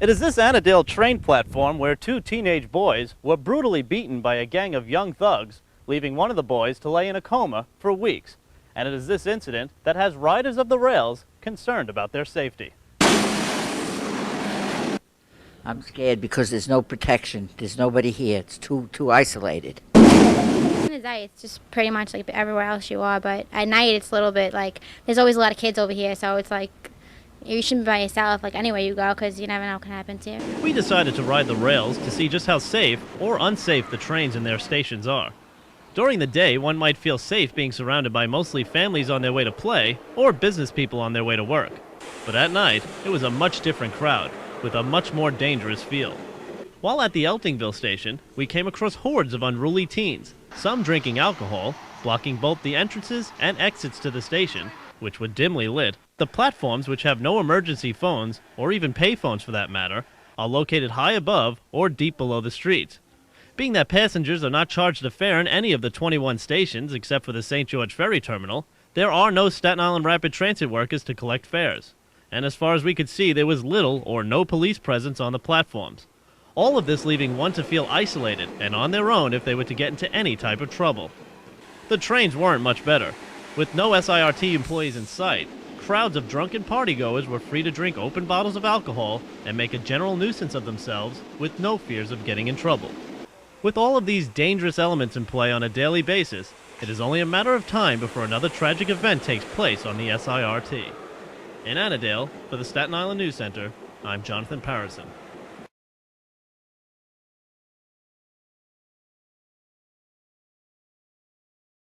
It is this Annandale train platform where two teenage boys were brutally beaten by a gang of young thugs, leaving one of the boys to lay in a coma for weeks. And it is this incident that has riders of the rails concerned about their safety. I'm scared because there's no protection. There's nobody here. It's too isolated. In the day, it's just pretty much like everywhere else you are, but at night it's a little bit like, there's always a lot of kids over here, so it's like, you shouldn't be by yourself, like anywhere you go, because you never know what can happen to you. We decided to ride the rails to see just how safe or unsafe the trains and their stations are. During the day, one might feel safe being surrounded by mostly families on their way to play or business people on their way to work. But at night, it was a much different crowd, with a much more dangerous feel. While at the Eltingville station, we came across hordes of unruly teens, some drinking alcohol, blocking both the entrances and exits to the station, which were dimly lit. The platforms, which have no emergency phones, or even pay phones for that matter, are located high above or deep below the streets. Being that passengers are not charged a fare in any of the 21 stations except for the St. George Ferry Terminal, there are no Staten Island Rapid Transit workers to collect fares. And as far as we could see, there was little or no police presence on the platforms. All of this leaving one to feel isolated and on their own if they were to get into any type of trouble. The trains weren't much better. With no SIRT employees in sight, crowds of drunken partygoers were free to drink open bottles of alcohol and make a general nuisance of themselves with no fears of getting in trouble. With all of these dangerous elements in play on a daily basis, it is only a matter of time before another tragic event takes place on the SIRT. In Annandale, for the Staten Island News Center, I'm Jonathan Parisen.